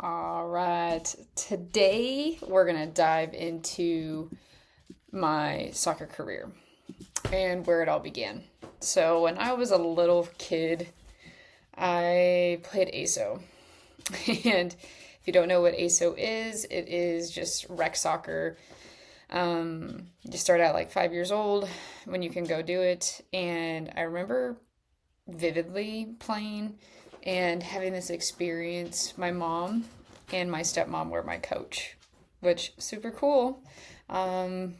All right. Today we're going to dive into my soccer career and where it all began. So, when I was a little kid, I played ASO. And if you don't know what ASO is, it is just rec soccer. You start out like 5 years old when you can go do it. And I remember vividly playing and having this experience. My mom and my stepmom were my coach, which super cool. Um,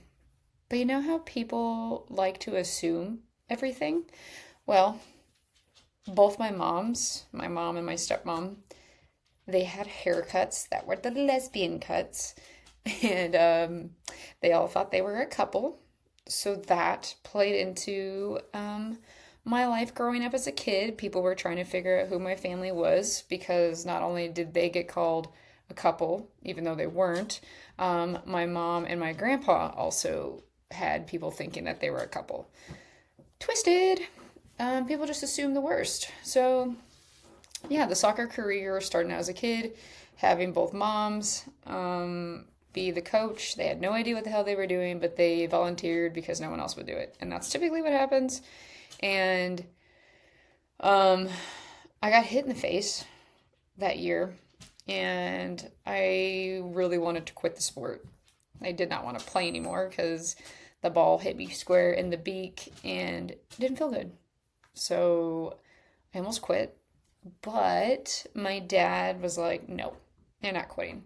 but you know how people like to assume everything? Well, both my mom and my stepmom, they had haircuts that were the lesbian cuts, and they all thought they were a couple. So that played into my life growing up as a kid. People were trying to figure out who my family was because not only did they get called a couple, even though they weren't, my mom and my grandpa also had people thinking that they were a couple. Twisted. People just assume the worst. So, yeah, the soccer career starting out as a kid, having both moms be the coach. They had no idea what the hell they were doing, but they volunteered because no one else would do it. And that's typically what happens. And um, I got hit in the face that year, and I really wanted to quit the sport. I did not want to play anymore because the ball hit me square in the beak and it didn't feel good. So I almost quit, but my dad was like, no, you're not quitting.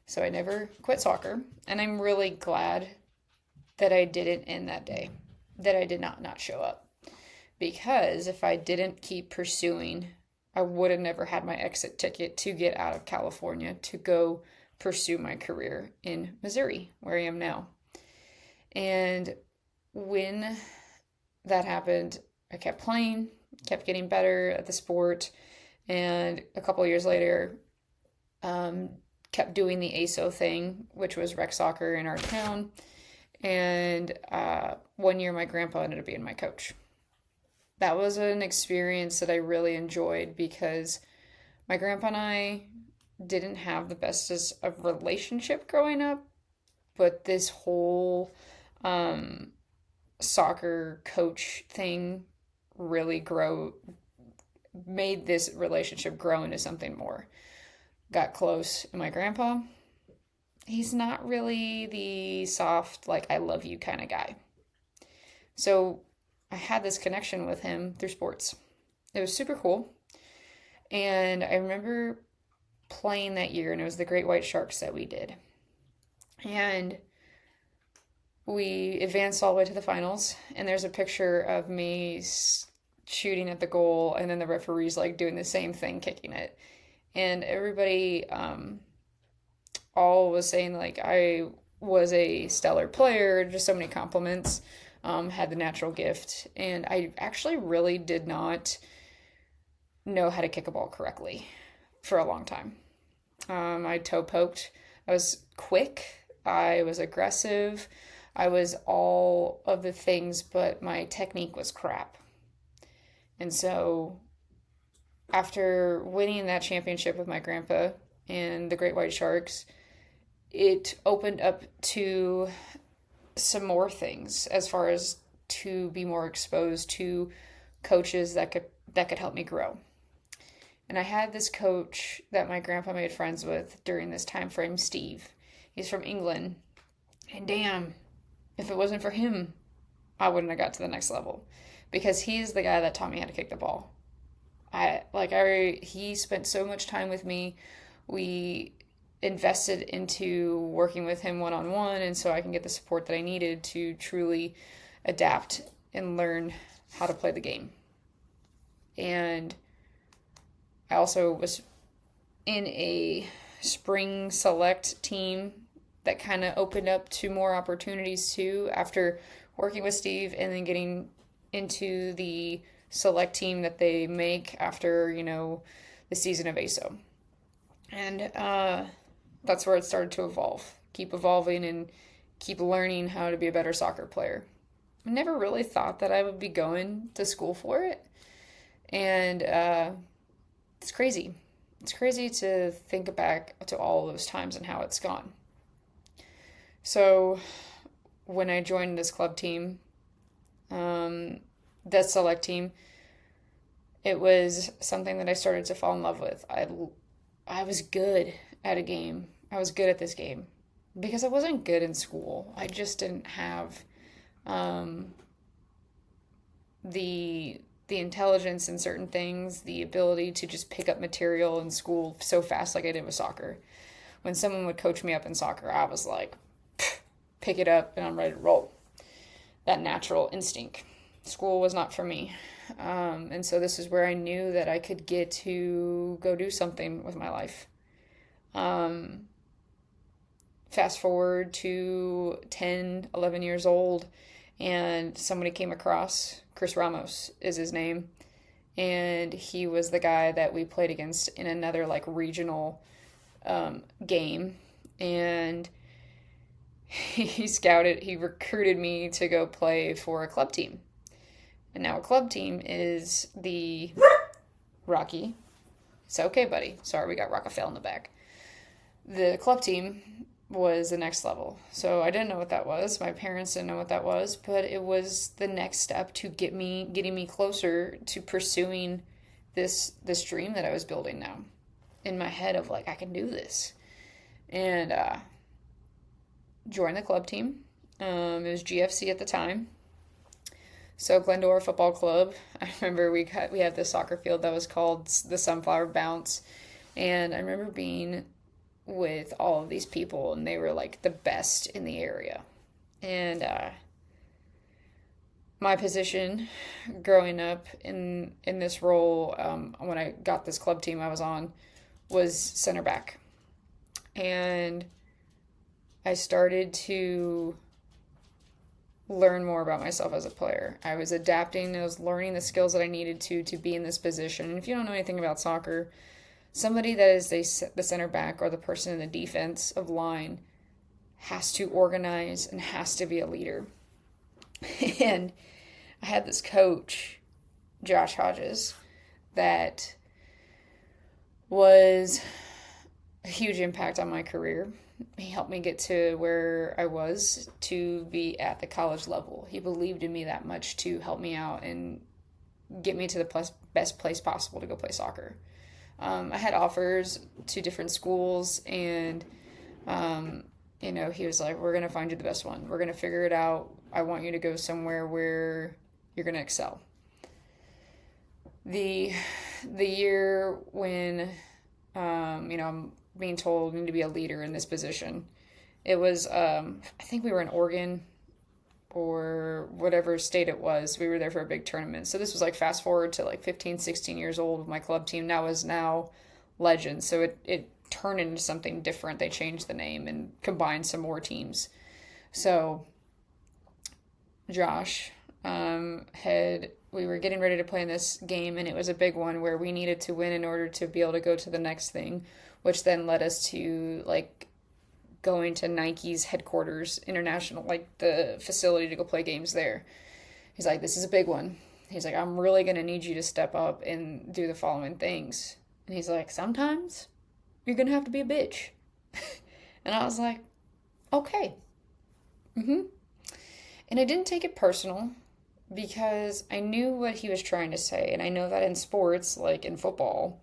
So I never quit soccer, and I'm really glad that I didn't end that day, that I did not show up. Because if I didn't keep pursuing, I would have never had my exit ticket to get out of California to go pursue my career in Missouri, where I am now. And when that happened, I kept playing, kept getting better at the sport, and a couple of years later, um, kept doing the ASO thing, which was rec soccer in our town. And one year, my grandpa ended up being my coach. That was an experience that I really enjoyed because my grandpa and I didn't have the bestest of relationship growing up, but this whole um, soccer coach thing really grow made this relationship grow into something more. Got close, and my grandpa, he's not really the soft, like, I love you kind of guy. So I had this connection with him through sports. It was super cool. And I remember playing that year, and it was the Great White Sharks that we did. And we advanced all the way to the finals, and there's a picture of me shooting at the goal, and then the referee's like doing the same thing, kicking it. And everybody all was saying like I was a stellar player, just so many compliments, had the natural gift, and I actually really did not know how to kick a ball correctly for a long time. I toe poked. I was quick. I was aggressive. I was all of the things, but my technique was crap. And so, after winning that championship with my grandpa and the Great White Sharks, it opened up to some more things as far as to be more exposed to coaches that could help me grow. And I had this coach that my grandpa made friends with during this time frame, Steve. He's from England. And damn, if it wasn't for him, I wouldn't have got to the next level because he's the guy that taught me how to kick the ball. He spent so much time with me. We invested into working with him one on one, and so I can get the support that I needed to truly adapt and learn how to play the game. And I also was in a spring select team that kind of opened up to more opportunities too after working with Steve and then getting into the select team that they make after, the season of ASO. And that's where it started to evolve, keep evolving and keep learning how to be a better soccer player. I never really thought that I would be going to school for it. And it's crazy. It's crazy to think back to all those times and how it's gone. So when I joined this club team, that select team, it was something that I started to fall in love with. I was good at a game. I was good at this game because I wasn't good in school. I just didn't have um, the intelligence in certain things, the ability to just pick up material in school so fast like I did with soccer. When someone would coach me up in soccer, I was like, pick it up and I'm ready to roll. That natural instinct. School was not for me. And so this is where I knew that I could get to go do something with my life. Um, Fast forward to 10, 11 years old, and somebody came across, Chris Ramos is his name, and he was the guy that we played against in another like regional game. And he recruited me to go play for a club team. And now a club team is the Rocky. It's okay, buddy. Sorry, we got Rockefeller in the back. The club team was the next level. So I didn't know what that was. My parents didn't know what that was, but it was the next step to getting me closer to pursuing this dream that I was building now in my head of like, I can do this. And joined the club team. It was GFC at the time. So Glendora Football Club. I remember we had this soccer field that was called the Sunflower Bounce, and I remember being with all of these people, and they were like the best in the area. And my position growing up in this role, when I got this club team I was on, was center back, and I started to learn more about myself as a player. I was adapting, I was learning the skills that I needed to be in this position. And if you don't know anything about soccer, somebody that is the center back or the person in the defense of line has to organize and has to be a leader. And I had this coach, Josh Hodges, that was a huge impact on my career. He helped me get to where I was to be at the college level. He believed in me that much to help me out and get me to the best place possible to go play soccer. I had offers to different schools, and he was like, "We're gonna find you the best one. We're gonna figure it out. I want you to go somewhere where you're gonna excel." The year when I'm being told I need to be a leader in this position. It was, I think we were in Oregon or whatever state it was. We were there for a big tournament. So this was like fast forward to like 15, 16 years old with my club team. Now Legends. So it turned into something different. They changed the name and combined some more teams. So Josh we were getting ready to play in this game, and it was a big one where we needed to win in order to be able to go to the next thing, which then led us to like going to Nike's headquarters, international, like the facility to go play games there. He's like, "This is a big one." He's like, "I'm really going to need you to step up and do the following things." And he's like, "Sometimes you're going to have to be a bitch." And I was like, "Okay." And I didn't take it personal because I knew what he was trying to say. And I know that in sports, like in football,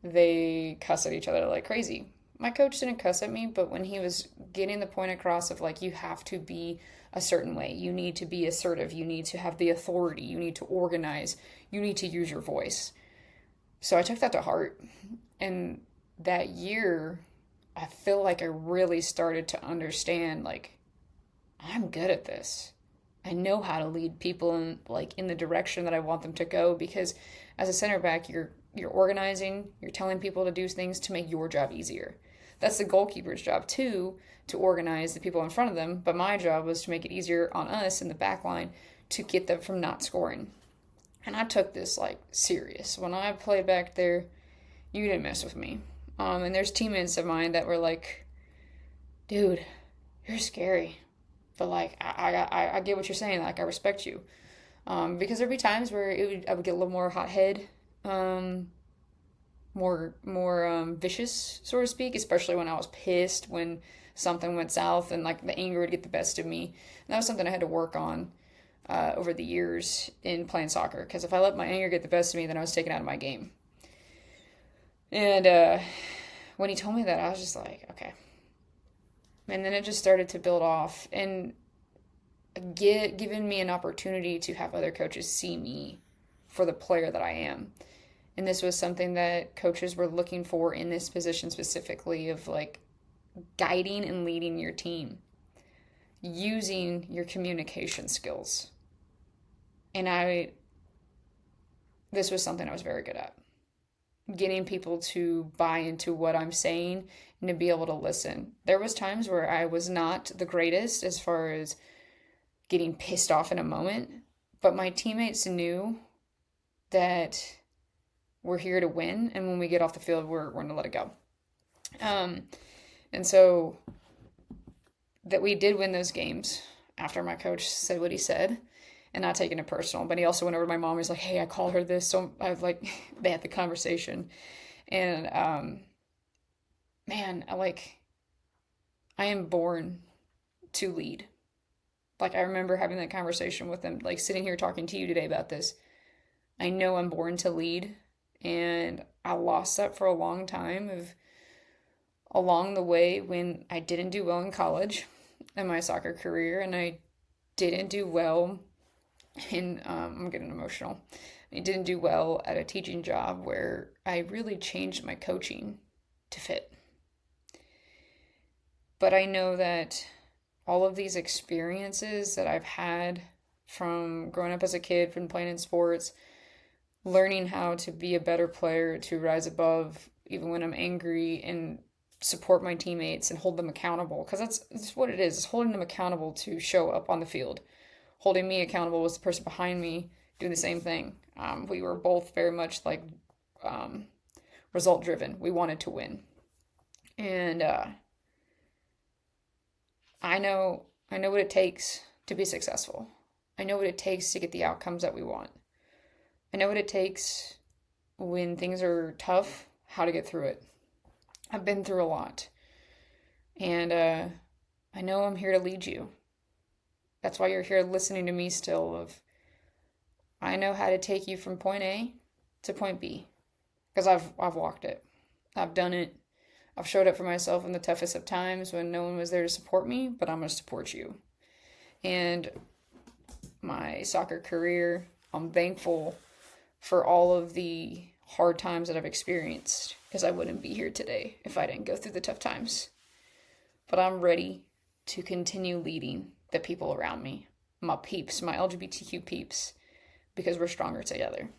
they cuss at each other like crazy. My coach didn't cuss at me, but when he was getting the point across of like, you have to be a certain way, you need to be assertive, you need to have the authority, you need to organize, you need to use your voice. So I took that to heart. And that year, I feel like I really started to understand, like, I'm good at this. I know how to lead people in the direction that I want them to go, because as a center back, you're organizing, you're telling people to do things to make your job easier. That's the goalkeeper's job too, to organize the people in front of them, but my job was to make it easier on us in the back line to get them from not scoring. And I took this like serious. When I played back there, you didn't mess with me. And there's teammates of mine that were like, "Dude, you're scary. But like I get what you're saying. Like, I respect you." Because there'd be times where I would get a little more hot head. more vicious, so to speak, especially when I was pissed when something went south and like the anger would get the best of me. And that was something I had to work on over the years in playing soccer, because if I let my anger get the best of me, then I was taken out of my game. And when he told me that, I was just like, okay. And then it just started to build off and given me an opportunity to have other coaches see me for the player that I am. And this was something that coaches were looking for in this position specifically, of like guiding and leading your team, using your communication skills. And this was something I was very good at. Getting people to buy into what I'm saying and to be able to listen. There was times where I was not the greatest as far as getting pissed off in a moment, but my teammates knew that we're here to win, and when we get off the field, we're going to let it go. And so that we did win those games after my coach said what he said, and not taking it personal. But he also went over to my mom. He's like, "Hey, I called her this." So I was like, they had the conversation, and man, I am born to lead. Like, I remember having that conversation with them, like sitting here talking to you today about this. I know I'm born to lead, and I lost that for a long time along the way when I didn't do well in college in my soccer career, and I didn't do well in, I'm getting emotional. I didn't do well at a teaching job where I really changed my coaching to fit. But I know that all of these experiences that I've had from growing up as a kid, from playing in sports, learning how to be a better player, to rise above even when I'm angry, and support my teammates and hold them accountable, because that's what it is. It's holding them accountable to show up on the field. Holding me accountable was the person behind me doing the same thing. We were both very much like result driven. We wanted to win. And I know what it takes to be successful. I know what it takes to get the outcomes that we want. I know what it takes when things are tough, how to get through it. I've been through a lot. And I know I'm here to lead you. That's why you're here listening to me still. I know how to take you from point A to point B, because I've walked it. I've done it. I've showed up for myself in the toughest of times when no one was there to support me, but I'm going to support you. And my soccer career, I'm thankful for all of the hard times that I've experienced, because I wouldn't be here today if I didn't go through the tough times. But I'm ready to continue leading the people around me, my peeps, my LGBTQ peeps, because we're stronger together.